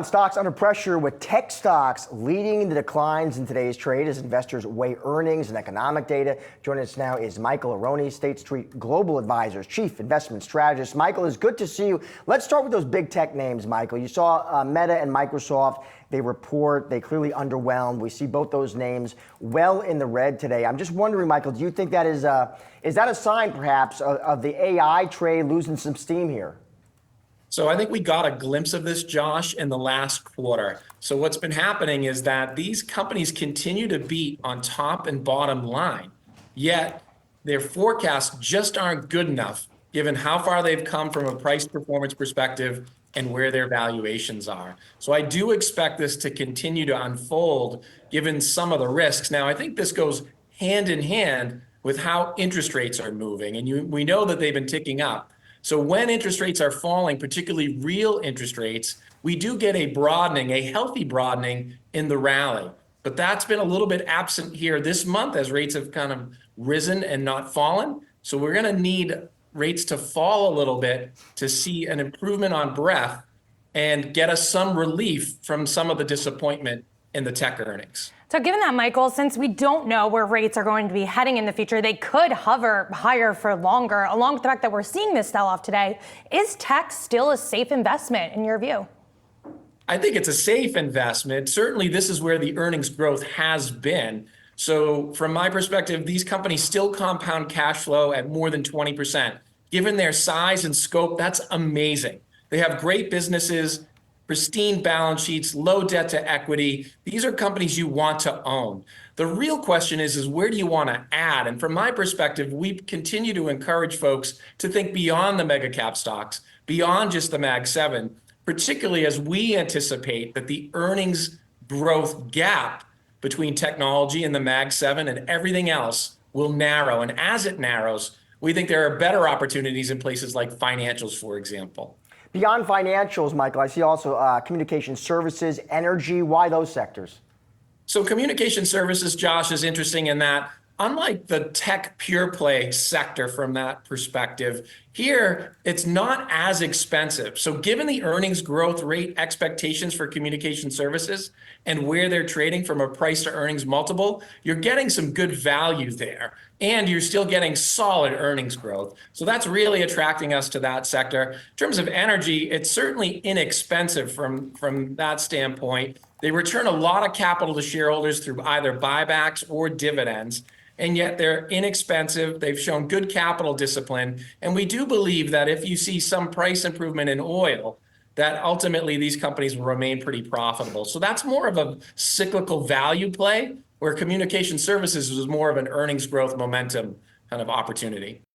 Stocks under pressure with tech stocks leading the declines in today's trade as investors weigh earnings and economic data. Joining us now is Michael Arone, State Street Global Advisors Chief Investment Strategist. Michael, it's good to see you. Let's start with those big tech names, Michael. You saw Meta and Microsoft. They report, they clearly underwhelmed. We see both those names well in the red today. I'm just wondering, Michael, do you think that is that a sign perhaps of the AI trade losing some steam here? So I think we got a glimpse of this, Josh, in the last quarter. So what's been happening is that these companies continue to beat on top and bottom line, yet their forecasts just aren't good enough given how far they've come from a price performance perspective and where their valuations are. So I do expect this to continue to unfold given some of the risks. Now, I think this goes hand in hand with how interest rates are moving. And we know that they've been ticking up. So when interest rates are falling, particularly real interest rates, we do get a broadening, a healthy broadening in the rally. But that's been a little bit absent here this month as rates have kind of risen and not fallen. So we're going to need rates to fall a little bit to see an improvement on breadth and get us some relief from some of the disappointment in the tech earnings. So given that, Michael, since we don't know where rates are going to be heading in the future, they could hover higher for longer, along with the fact that we're seeing this sell-off today. Is tech still a safe investment in your view? I think it's a safe investment. Certainly, this is where the earnings growth has been. So from my perspective, these companies still compound cash flow at more than 20%. Given their size and scope, that's amazing. They have great businesses, pristine balance sheets, low debt to equity. These are companies you want to own. The real question is where do you want to add? And from my perspective, we continue to encourage folks to think beyond the mega cap stocks, beyond just the Mag 7, particularly as we anticipate that the earnings growth gap between technology and the Mag 7 and everything else will narrow. And as it narrows, we think there are better opportunities in places like financials, for example. Beyond financials, Michael, I see also communication services, energy. Why those sectors? So communication services, Josh, is interesting in that unlike the tech pure play sector from that perspective, here it's not as expensive. So given the earnings growth rate expectations for communication services and where they're trading from a price to earnings multiple, you're getting some good value there. And you're still getting solid earnings growth. So that's really attracting us to that sector. In terms of energy, it's certainly inexpensive from that standpoint. They return a lot of capital to shareholders through either buybacks or dividends. And yet they're inexpensive. They've shown good capital discipline. And we do believe that if you see some price improvement in oil, that ultimately these companies will remain pretty profitable. So that's more of a cyclical value play, where communication services is more of an earnings growth momentum kind of opportunity.